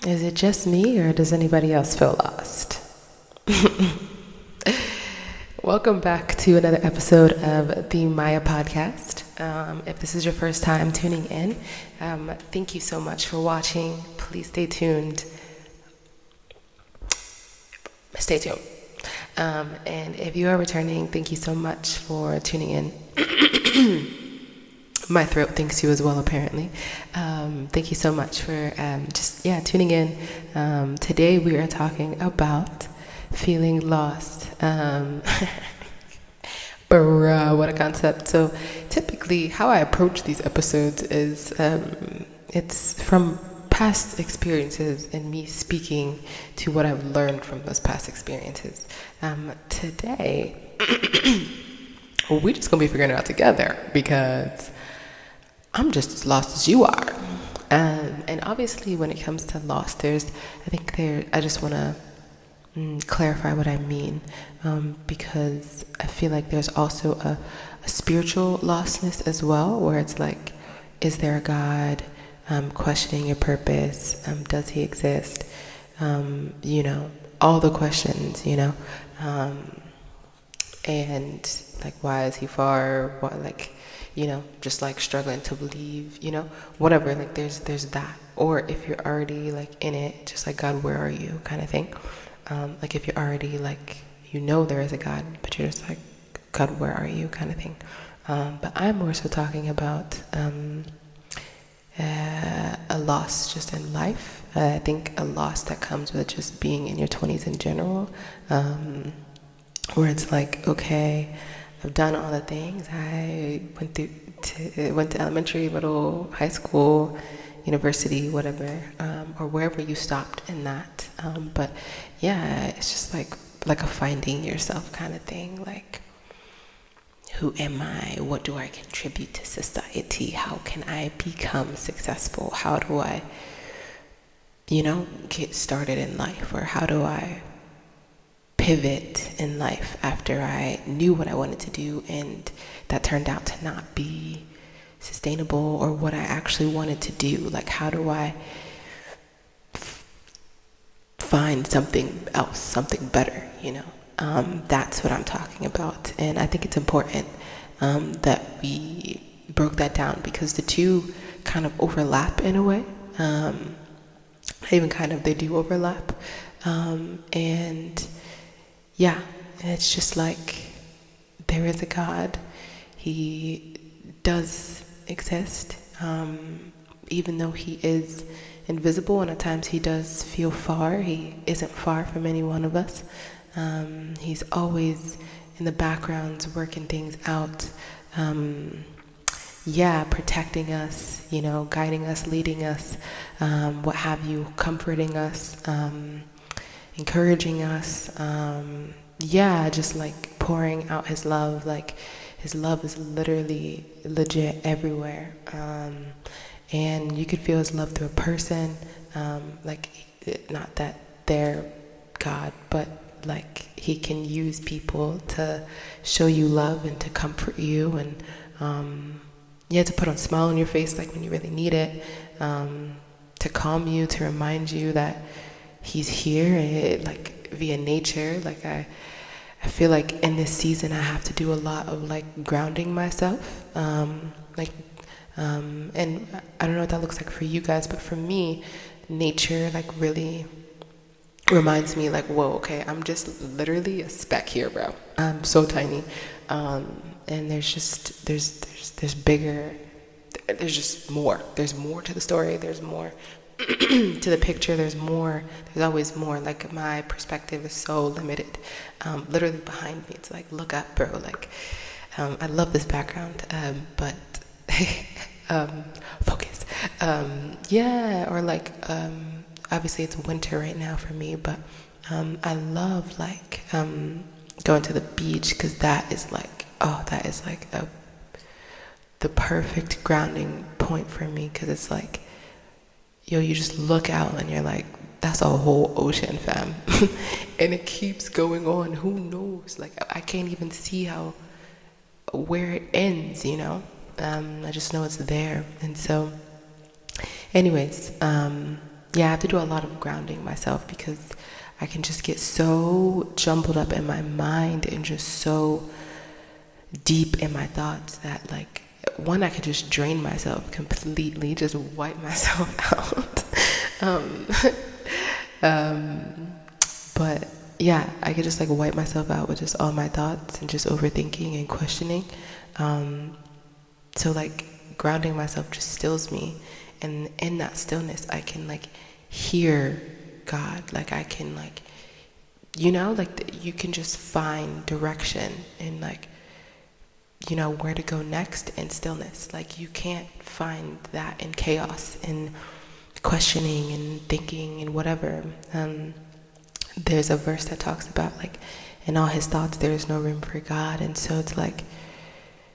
Is it just me, or does anybody else feel lost? Welcome back to another episode of the Maya podcast. If this is your first time tuning in, thank you so much for watching. Please stay tuned. And if you are returning, thank you so much for tuning in. My throat thanks you as well, apparently. Thank you so much for tuning in. Today we are talking about feeling lost. Bruh, what a concept. So typically how I approach these episodes is it's from past experiences and me speaking to what I've learned from those past experiences. Today, we're just going to be figuring it out together because I'm just as lost as you are. And obviously when it comes to lost, I just want to clarify what I mean, because I feel like there's also a spiritual lostness as well, where it's like, is there a God? Questioning your purpose. Does he exist? All the questions, and like, why is he far? What, like, just like struggling to believe, whatever, like there's that. Or if you're already like in it, just like, God, where are you, kind of thing. Like if you're already like, there is a God, but you're just like, God, where are you, kind of thing. But I'm more so talking about a loss just in life. I think a loss that comes with just being in your 20s in general, where it's like, okay, I've done all the things. I went to elementary, middle, high school, university, whatever, or wherever you stopped in that. But yeah, it's just like a finding yourself kind of thing. Like, who am I? What do I contribute to society? How can I become successful? How do I, get started in life? Or how do I pivot in life after I knew what I wanted to do and that turned out to not be sustainable or what I actually wanted to do? Like, how do I find something else, something better, That's what I'm talking about. And I think it's important that we broke that down, because the two kind of overlap in a way. They do overlap. And yeah, it's just like, there is a God. He does exist, even though he is invisible, and at times he does feel far. He isn't far from any one of us. He's always in the background working things out, protecting us, guiding us, leading us, what have you, comforting us, encouraging us, just like pouring out his love. Like, his love is literally legit everywhere, and you could feel his love through a person, not that they're God, but like, he can use people to show you love and to comfort you, and to put a smile on your face like when you really need it, to calm you, to remind you that he's here, like via nature. Like, I feel like in this season I have to do a lot of like grounding myself, and I don't know what that looks like for you guys, but for me, nature like really reminds me, like, whoa, okay, I'm just literally a speck here, bro. I'm so tiny, and there's bigger, there's just more. There's more to the story. There's more to the picture. There's always more. Like, my perspective is so limited. Literally behind me, it's like, look up, bro. Like, I love this background, but focus. Or like, obviously it's winter right now for me, but I love like going to the beach, because that is like the perfect grounding point for me, because it's like, you just look out and you're like, that's a whole ocean, fam. And it keeps going on. Who knows? Like, I can't even see where it ends, I just know it's there. And so anyways, yeah, I have to do a lot of grounding myself because I can just get so jumbled up in my mind and just so deep in my thoughts that, like, one, I could just drain myself completely, just wipe myself out. um, but yeah, I could just like wipe myself out with just all my thoughts and just overthinking and questioning. So like grounding myself just stills me, and in that stillness I can like hear God. Like I can like, like you can just find direction and like, where to go next in stillness. Like you can't find that in chaos and questioning and thinking and whatever. There's a verse that talks about like in all his thoughts there is no room for God. And so it's like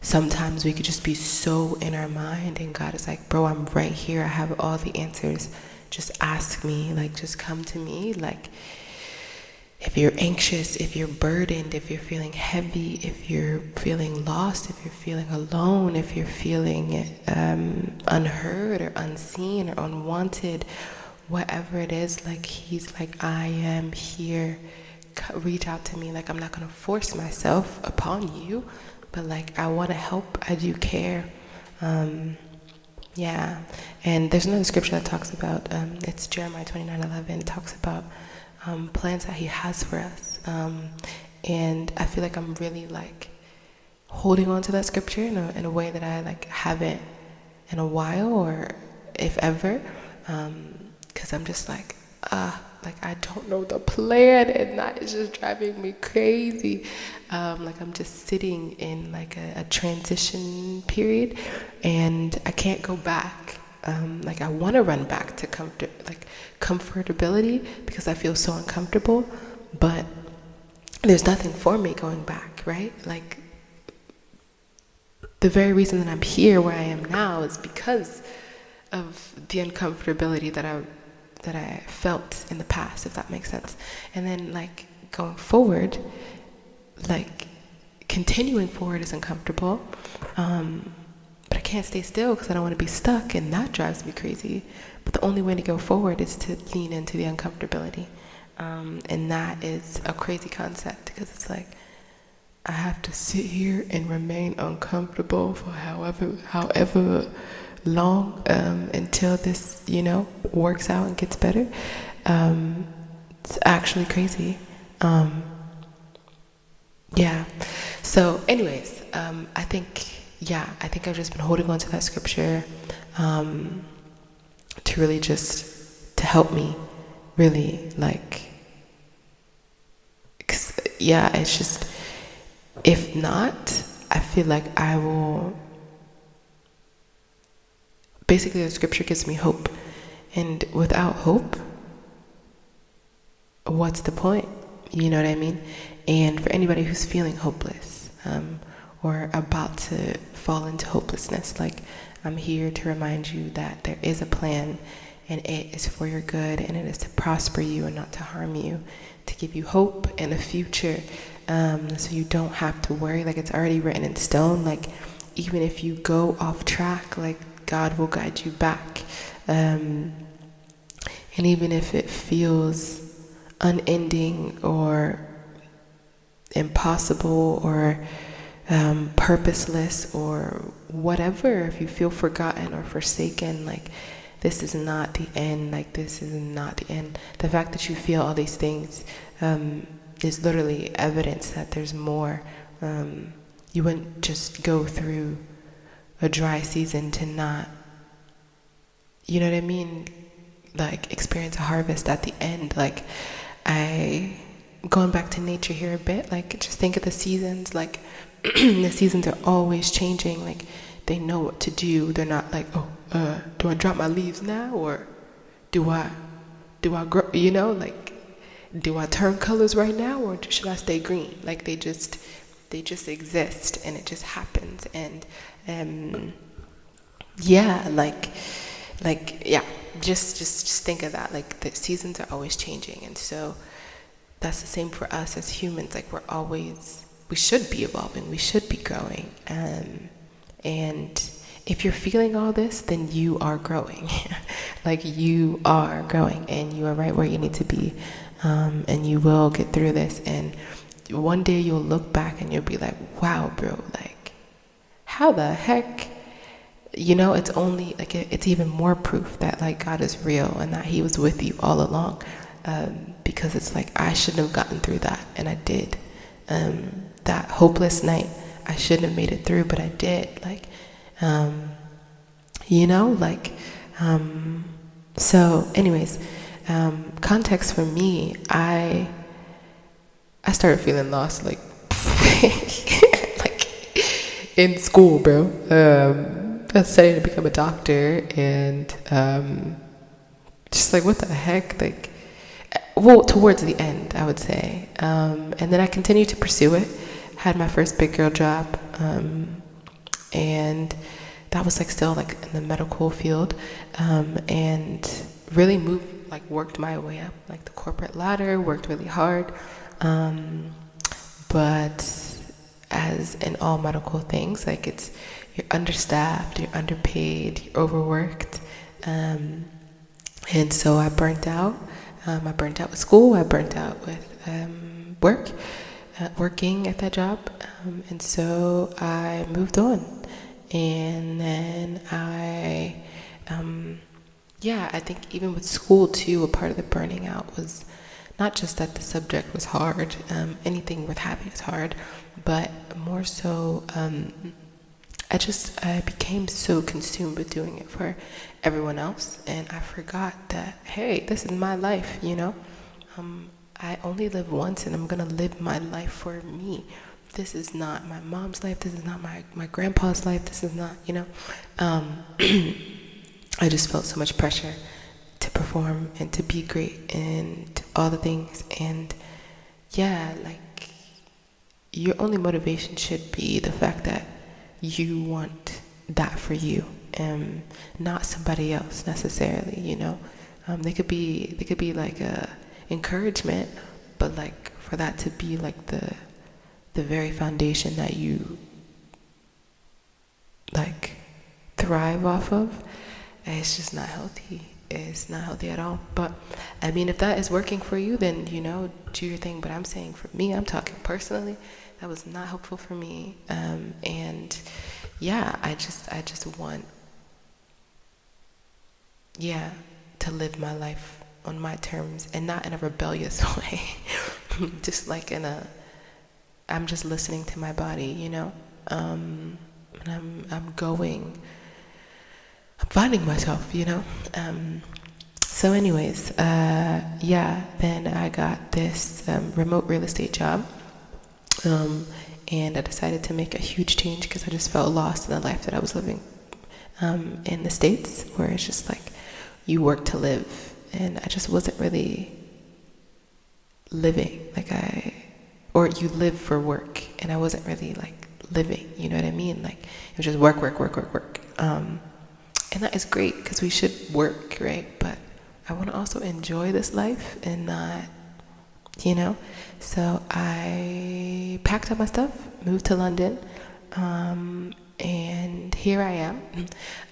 sometimes we could just be so in our mind and God is like, bro, I'm right here, I have all the answers, just ask me, like just come to me. Like if you're anxious, if you're burdened, if you're feeling heavy, if you're feeling lost, if you're feeling alone, if you're feeling unheard or unseen or unwanted, whatever it is, like he's like, I am here, reach out to me. Like I'm not going to force myself upon you, but like I want to help, I do care. Yeah, and there's another scripture that talks about, it's Jeremiah 29:11, talks about plans that he has for us, and I feel like I'm really like holding on to that scripture in a way that I like haven't in a while, or if ever, because I'm just like I don't know the plan, and that is just driving me crazy. Like I'm just sitting in like a transition period, and I can't go back. Like I want to run back to comfortability because I feel so uncomfortable, but there's nothing for me going back, right? Like the very reason that I'm here where I am now is because of the uncomfortability that I felt in the past, if that makes sense. And then like going forward, like continuing forward is uncomfortable, but I can't stay still because I don't want to be stuck, and that drives me crazy. But the only way to go forward is to lean into the uncomfortability, and that is a crazy concept because it's like I have to sit here and remain uncomfortable for however long, until this works out and gets better. It's actually crazy. Yeah, so anyways, I think I've just been holding on to that scripture to really just to help me really, like, 'cause, yeah, it's just, if not, I feel like I will, basically the scripture gives me hope, and without hope, what's the point? You know what I mean? And for anybody who's feeling hopeless, or about to fall into hopelessness, like, I'm here to remind you that there is a plan, and it is for your good, and it is to prosper you and not to harm you, to give you hope and a future, so you don't have to worry. Like, it's already written in stone. Like, even if you go off track, like, God will guide you back, and even if it feels unending or impossible or purposeless or whatever, if you feel forgotten or forsaken, like, this is not the end. Like, this is not the end. The fact that you feel all these things is literally evidence that there's more. You wouldn't just go through a dry season to not, you know what I mean, like, experience a harvest at the end. Like, going back to nature here a bit, like, just think of the seasons. Like, the seasons are always changing. Like, they know what to do. They're not like, do I drop my leaves now, or do I grow, like, do I turn colors right now, or should I stay green? Like, they just exist, and it just happens. And just think of that. Like, the seasons are always changing, and so that's the same for us as humans. Like, we should be evolving, we should be growing, and if you're feeling all this, then you are growing. Like, you are growing and you are right where you need to be. And you will get through this. And one day you'll look back and you'll be like, wow, bro, like, how the heck? You know, it's only like, it's even more proof that like God is real and that he was with you all along. Because it's like, I shouldn't have gotten through that, and I did. That hopeless night, I shouldn't have made it through, but I did. Like, you know, like, so anyways, context for me, I started feeling lost, like, like in school, bro. I studied to become a doctor, and just like, what the heck, like, well, towards the end, I would say, and then I continued to pursue it. Had my first big girl job, and that was like still like in the medical field, and really worked my way up like the corporate ladder, worked really hard, but as in all medical things, like, you're understaffed, you're underpaid, you're overworked, and so I burnt out. I burnt out with school, I burnt out with working at that job, and so I moved on. And then I think even with school too, a part of the burning out was not just that the subject was hard, anything worth having is hard, but more so, I became so consumed with doing it for everyone else, and I forgot that, hey, this is my life, you know? I only live once, and I'm gonna live my life for me. This is not my mom's life, this is not my grandpa's life, this is not, you know? I just felt so much pressure to perform and to be great and all the things, and yeah, like, your only motivation should be the fact that you want that for you, and not somebody else necessarily, you know? They could be like a encouragement, but like, for that to be like the very foundation that you like thrive off of, it's just not healthy. It's not healthy at all. But I mean, if that is working for you, then, you know, do your thing. But I'm saying, for me, I'm talking personally, that was not helpful for me. And yeah, I just want, to live my life on my terms, and not in a rebellious way. Just like I'm just listening to my body, you know? And I'm finding myself, you know? So anyways, then I got this remote real estate job. And I decided to make a huge change because I just felt lost in the life that I was living in the States, where it's just like, you work to live, and I just wasn't really living, or you live for work, and I wasn't really like living, you know what I mean? Like, it was just work. And that is great, because we should work, right? But I want to also enjoy this life and not, you know? So I packed up my stuff, moved to London, and here I am.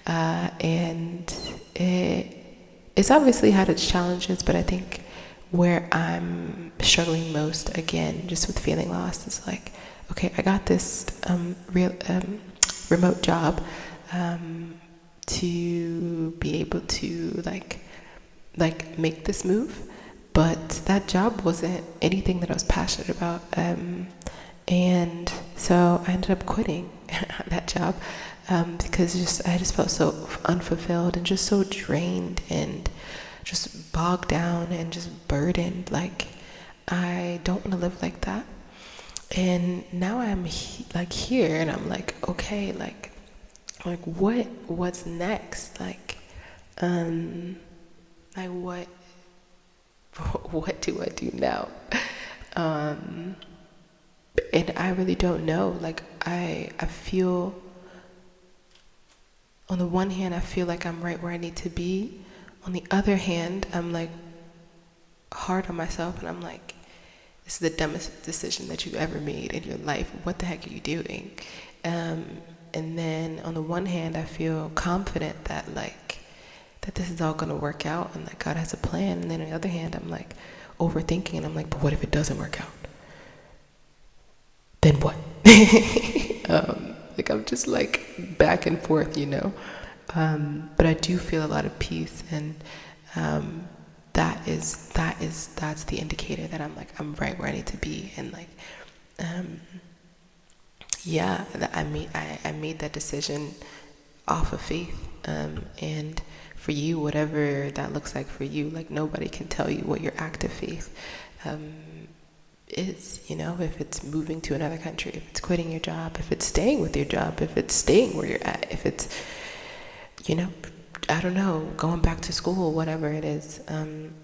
And it's obviously had its challenges, but I think where I'm struggling most, again, just with feeling lost, is like, okay, I got this remote job to be able to like make this move, but that job wasn't anything that I was passionate about, and so I ended up quitting that job, because I just felt so unfulfilled and just so drained and just bogged down and just burdened. Like, I don't want to live like that. And now I'm here, and I'm like, okay, like what's next? Like what do I do now? And I really don't know. Like, I feel, on the one hand, I feel like I'm right where I need to be. On the other hand, I'm like hard on myself, and I'm like, this is the dumbest decision that you've ever made in your life. What the heck are you doing? And then on the one hand, I feel confident that that this is all going to work out and that God has a plan. And then on the other hand, I'm like overthinking, and I'm like, but what if it doesn't work out? Then what? Like I'm just like back and forth, but I do feel a lot of peace, and that's the indicator that I'm right where I need to be. And like I made that decision off of faith, and for you, whatever that looks like for you, like nobody can tell you what your active faith is, if it's moving to another country, if it's quitting your job, if it's staying with your job, if it's staying where you're at, if it's, I don't know, going back to school, whatever it is.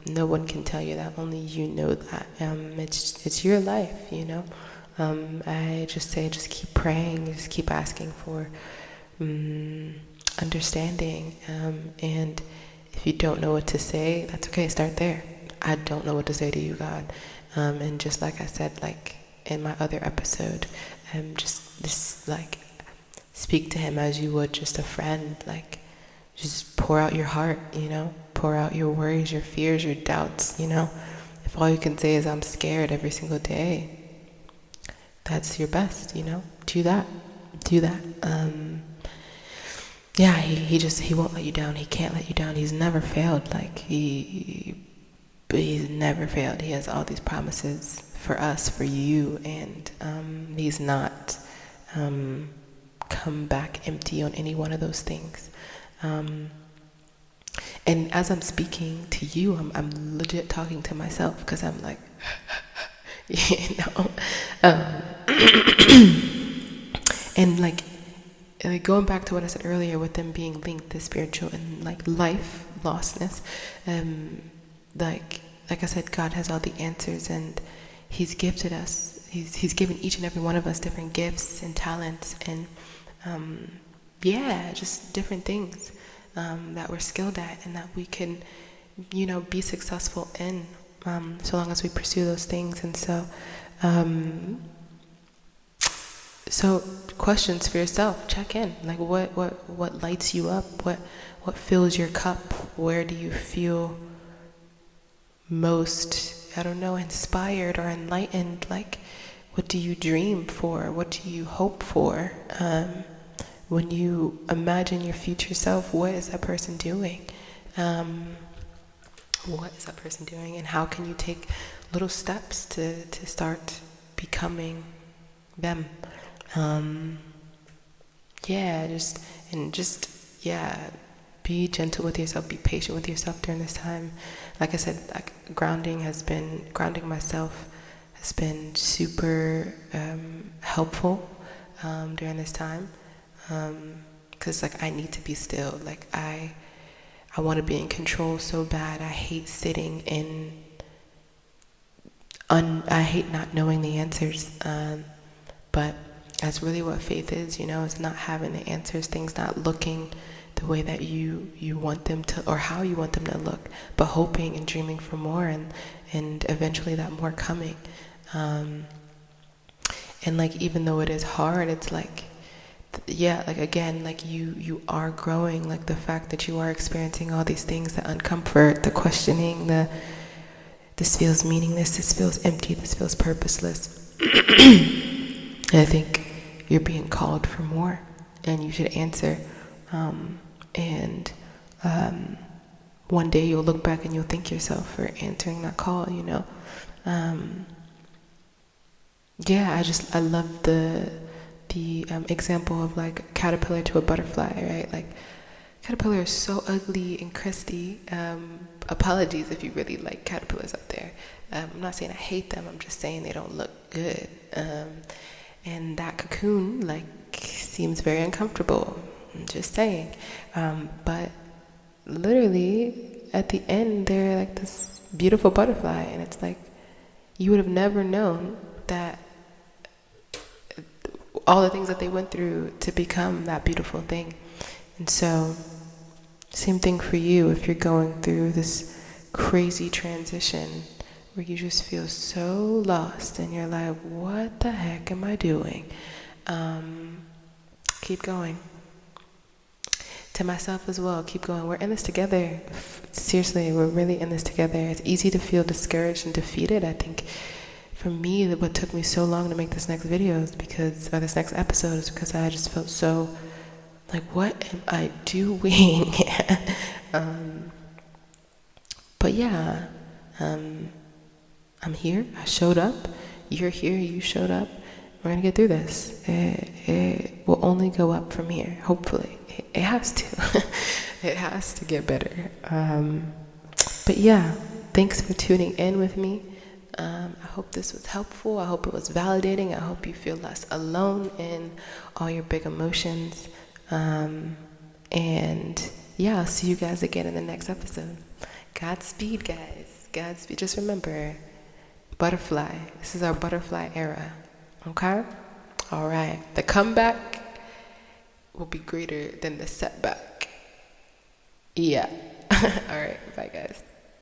No one can tell you that, only you know that. It's your life, I just say, just keep praying, just keep asking for understanding, and if you don't know what to say, that's okay, start there. I don't know what to say to you, God. And just like I said, like in my other episode, just like speak to him as you would just a friend. Like just pour out your heart, pour out your worries, your fears, your doubts, If all you can say is I'm scared every single day, that's your best, do that. Yeah, he won't let you down. He can't let you down. He's never failed. Like he's never failed. He has all these promises for us, for you, and he's not come back empty on any one of those things. And as I'm speaking to you, I'm legit talking to myself, because I'm like, and like going back to what I said earlier with them being linked, the spiritual and like life lostness, like I said, God has all the answers, and he's gifted us. He's given each and every one of us different gifts and talents, and just different things that we're skilled at, and that we can, be successful in, so long as we pursue those things. And so questions for yourself, check in, like what lights you up, what fills your cup, where do you feel most, I don't know, inspired or enlightened, like what do you dream for, what do you hope for, when you imagine your future self, what is that person doing, and how can you take little steps to start becoming them. Be gentle with yourself, be patient with yourself during this time. Like I said, like grounding myself has been super helpful during this time, because like I need to be still. Like I want to be in control so bad. I hate sitting in I hate not knowing the answers, but that's really what faith is, it's not having the answers, things not looking the way that you want them to, or how you want them to look, but hoping and dreaming for more, and eventually that more coming. And like, even though it is hard, it's like, like again, like you are growing, like the fact that you are experiencing all these things, the uncomfort, the questioning, this feels meaningless, this feels empty, this feels purposeless. And I think you're being called for more, and you should answer. One day you'll look back and you'll thank yourself for answering that call, I love the example of like a caterpillar to a butterfly, right? Like caterpillar is so ugly and crusty. Apologies if you really like caterpillars out there. I'm not saying I hate them, I'm just saying they don't look good. And that cocoon like seems very uncomfortable. I'm just saying. But literally at the end they're like this beautiful butterfly, and it's like you would have never known that all the things that they went through to become that beautiful thing. And so same thing for you if you're going through this crazy transition where you just feel so lost and you're like, what the heck am I doing? Keep going. to myself as well, keep going. We're in this together. Seriously, we're really in this together. It's easy to feel discouraged and defeated. I think for me, what took me so long to make this next video is because, or this next episode, is because I just felt so like, what am I doing? But yeah, I'm here. I showed up. You're here. You showed up. We're gonna get through this. It will only go up from here. Hopefully, it has to. It has to get better. But yeah, thanks for tuning in with me. I hope this was helpful. I hope it was validating. I hope you feel less alone in all your big emotions. And yeah, I'll see you guys again in the next episode. Godspeed, guys. Godspeed. Just remember, butterfly. This is our butterfly era. Okay? All right. The comeback will be greater than the setback. Yeah. All right. Bye, guys.